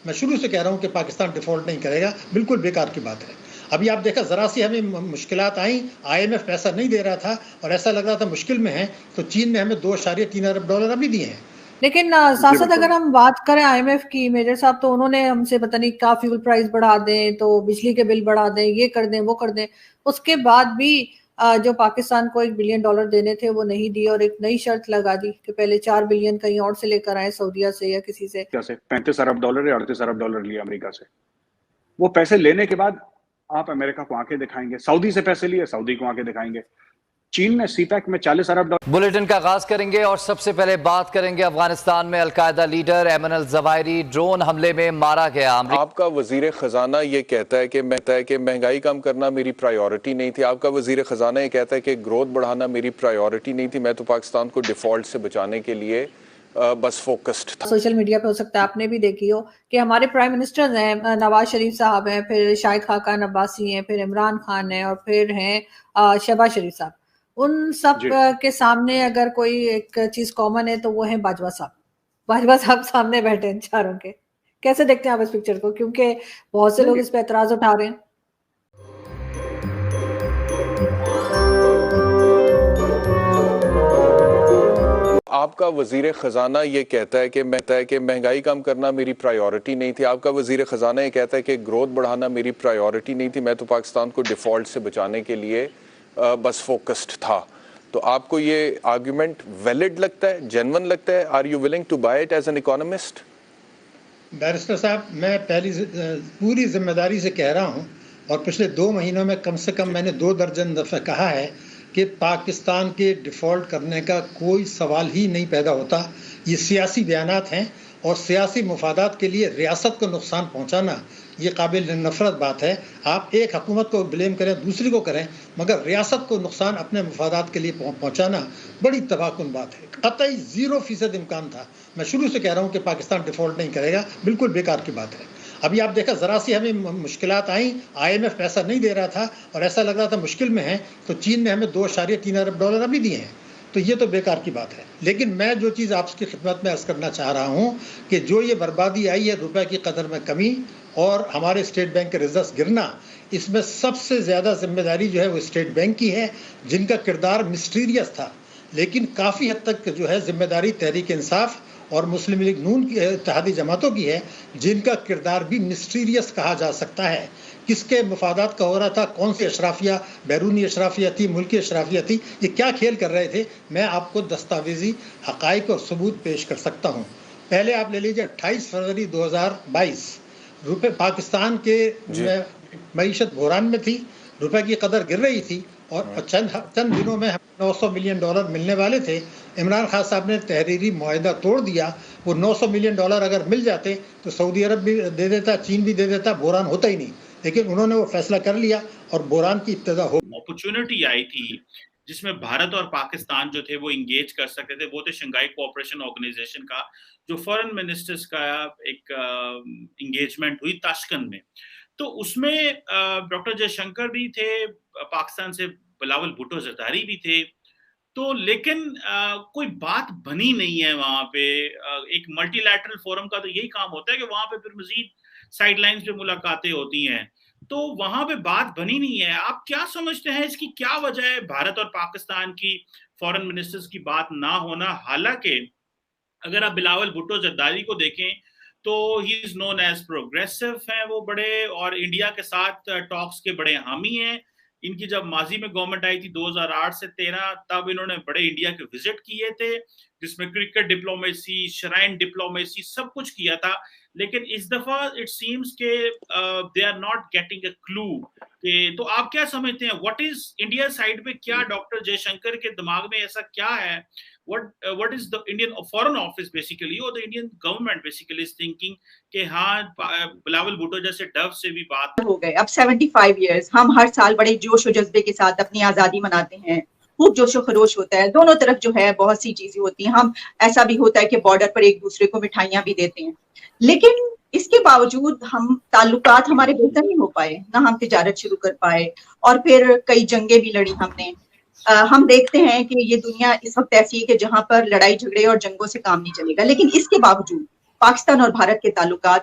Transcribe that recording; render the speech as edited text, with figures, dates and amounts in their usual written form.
میں شروع سے کہہ رہا ہوں کہ پاکستان ڈیفالٹ نہیں کرے گا، بالکل بیکار کی بات ہے۔ ابھی آپ دیکھا ذرا سی ہمیں مشکلات آئیں، IMF پیسہ نہیں دے رہا تھا اور ایسا لگ رہا تھا مشکل میں ہیں، تو چین نے ہمیں $2.3 ارب ابھی دیے ہیں۔ لیکن ساتھ اگر ہم بات کریں IMF کی، میجر صاحب، تو انہوں نے ہم سے پتہ نہیں کیا فیول پرائز بڑھا دیں، تو بجلی کے بل بڑھا دیں، یہ کر دیں وہ کر دیں، اس کے بعد بھی جو پاکستان کو $1 بلین دینے تھے وہ نہیں دیے، اور ایک نئی شرط لگا دی کہ پہلے $4 بلین کہیں اور سے لے کر آئیں، سعودیہ سے یا کسی سے۔ $35 ارب یا $38 ارب لیے امریکہ سے۔ وہ پیسے لینے کے بعد آپ امریکہ کو آنکھیں دکھائیں گے، سعودی سے پیسے لیے سعودی کو آنکھیں دکھائیں گے۔ چین نے سی پیک میں $40 ارب۔ بلیٹن کا آغاز کریں گے اور سب سے پہلے بات کریں گے افغانستان میں القاعدہ لیڈر ایمن الظواہری ڈرون حملے میں مارا گیا۔ آپ کا وزیر خزانہ یہ کہتا ہے کہ مہنگائی کم کرنا میری پرائیورٹی نہیں تھی، آپ کا وزیر خزانہ یہ کہتا ہے کہ گروتھ بڑھانا میری پرائیورٹی نہیں تھی، میں تو پاکستان کو ڈیفالٹ سے بچانے کے لیے بس فوکسڈ تھا۔ سوشل میڈیا پہ ہو سکتا ہے آپ نے بھی دیکھی ہو کہ ہمارے پرائم منسٹر ہیں، نواز شریف صاحب ہیں، پھر شاہد خاقان عباسی ہیں، پھر عمران خان ہیں، اور پھر ہیں شہباز شریف صاحب۔ ان سب کے سامنے اگر کوئی ایک چیز کامن ہے تو وہ ہیں باجوہ صاحب۔ باجوہ صاحب سامنے بیٹھے ہیں چاروں کے۔ کیسے دیکھتے ہیں آپ اس پکچر کو؟ کیونکہ بہت سے لوگ اس پہ اعتراض اٹھا رہے ہیں۔ آپ کا وزیر خزانہ یہ کہتا ہے کہ مہنگائی کم کرنا میری پرائیورٹی نہیں تھی، آپ کا وزیر خزانہ یہ کہتا ہے کہ گروتھ بڑھانا میری پرائیورٹی نہیں تھی، میں تو پاکستان کو ڈیفالٹ سے بچانے کے لیے بس فوکسڈ تھا۔ تو آپ کو یہ آرگیومنٹ ویلڈ لگتا ہے، جینون لگتا ہے؟ Are you willing to buy it as an economist? Barrister صاحب، میں پوری ذمہ داری سے کہہ رہا ہوں، اور پچھلے 2 مہینوں میں کم سے کم میں نے 2 درجن دفعہ کہا ہے کہ پاکستان کے ڈیفالٹ کرنے کا کوئی سوال ہی نہیں پیدا ہوتا۔ یہ سیاسی بیانات ہیں، اور سیاسی مفادات کے لیے ریاست کو نقصان پہنچانا یہ قابل نفرت بات ہے۔ آپ ایک حکومت کو بلیم کریں، دوسری کو کریں، مگر ریاست کو نقصان اپنے مفادات کے لیے پہنچانا بڑی تباہ کن بات ہے۔ قطعی 0% امکان تھا۔ میں شروع سے کہہ رہا ہوں کہ پاکستان ڈیفالٹ نہیں کرے گا، بالکل بیکار کی بات ہے۔ ابھی آپ دیکھا ذرا سی ہمیں مشکلات آئیں، IMF پیسہ نہیں دے رہا تھا اور ایسا لگ رہا تھا مشکل میں ہیں، تو چین نے ہمیں $2.3 ارب ابھی دیے ہیں، تو یہ تو بیکار کی بات ہے۔ لیکن میں جو چیز آپ کی خدمت میں عرض کرنا چاہ رہا ہوں کہ جو یہ بربادی آئی ہے، روپے کی قدر میں کمی اور ہمارے اسٹیٹ بینک کے ریزروز گرنا، اس میں سب سے زیادہ ذمہ داری جو ہے وہ اسٹیٹ بینک کی ہے، جن کا کردار مسٹیریس تھا، لیکن کافی حد تک جو ہے ذمہ داری تحریک انصاف اور مسلم لیگ نون کی اتحادی جماعتوں کی ہے، جن کا کردار بھی مسٹیریس کہا جا سکتا ہے۔ کس کے مفادات کا ہو رہا تھا، کون سی اشرافیہ، بیرونی اشرافیہ تھی، ملکی اشرافیہ تھی، یہ کیا کھیل کر رہے تھے، میں آپ کو دستاویزی حقائق اور ثبوت پیش کر سکتا ہوں۔ پہلے آپ لے لیجیے 28 فروری 2022 روپے پاکستان کے معیشت بحران میں تھی، روپے کی قدر گر رہی تھی، اور چند دنوں میں $900 ملین ملنے والے تھے۔ عمران خان صاحب نے تحریری معاہدہ توڑ دیا۔ وہ $900 ملین اگر مل جاتے تو سعودی عرب بھی دے دیتا، چین بھی دے دیتا، بحران ہوتا ہی نہیں، لیکن انہوں نے وہ فیصلہ کر لیا اور بحران کی ابتدا ہو۔ اپرچونٹی آئی تھی جس میں بھارت اور پاکستان جو تھے وہ انگیج کر سکتے تھے، وہ تھے شنگھائی کوآپریشن آرگنائزیشن کا، جو فارن منسٹرز کا ایک انگیجمنٹ ہوئی تاشکند میں۔ تو اس میں ڈاکٹر جے شنکر بھی تھے، پاکستان سے بلاول بھٹو زرداری بھی تھے، تو لیکن کوئی بات بنی نہیں ہے وہاں پہ۔ ایک ملٹی لیٹرل فورم کا تو یہی کام ہوتا ہے کہ وہاں پہ پھر مزید سائیڈ لائنز پہ ملاقاتیں ہوتی ہیں، تو وہاں پہ بات بنی نہیں ہے۔ آپ کیا سمجھتے ہیں اس کی کیا وجہ ہے، بھارت اور پاکستان کی فارن منسٹرز کی بات نہ ہونا؟ حالانکہ اگر آپ بلاول بھٹو زرداری کو دیکھیں تو ہی از نون ایز پروگریسو ہیں وہ بڑے، اور انڈیا کے ساتھ ٹاکس کے بڑے حامی ہیں۔ ان کی جب ماضی میں گورنمنٹ آئی تھی 2008 سے 13، تب انہوں نے بڑے انڈیا کے وزٹ کیے تھے، جس میں کرکٹ ڈپلومیسی، شرائن ڈپلومیسی سب کچھ کیا تھا۔ لیکن اس دفعہ اٹ سیمز کہ they are not getting a clue. تو آپ کیا سمجھتے ہیں واٹ از انڈیا سائڈ پہ، کیا ڈاکٹر جے شنکر کے دماغ میں ایسا کیا ہے؟ what is the Indian foreign office basically, or the Indian government basically is thinking کہ ہاں بلاول بھٹو جیسے ڈو سے بھی بات ہو گئے۔ اب 75 ایئرز ہم ہر سال بڑے جوش و جذبے کے ساتھ اپنی آزادی مناتے ہیں، خوب جوش و خروش ہوتا ہے، دونوں طرف جو ہے بہت سی چیزیں ہوتی ہیں، ہم ایسا بھی ہوتا ہے کہ بارڈر پر ایک دوسرے کو مٹھائیاں بھی دیتے ہیں، لیکن اس کے باوجود ہم تعلقات ہمارے بہتر نہیں ہو پائے، نہ ہم تجارت شروع کر پائے، اور پھر کئی جنگیں بھی لڑی ہم نے۔ ہم دیکھتے ہیں کہ یہ دنیا اس وقت ایسی ہے کہ جہاں پر لڑائی جھگڑے اور جنگوں سے کام نہیں چلے گا، لیکن اس کے باوجود پاکستان اور بھارت کے تعلقات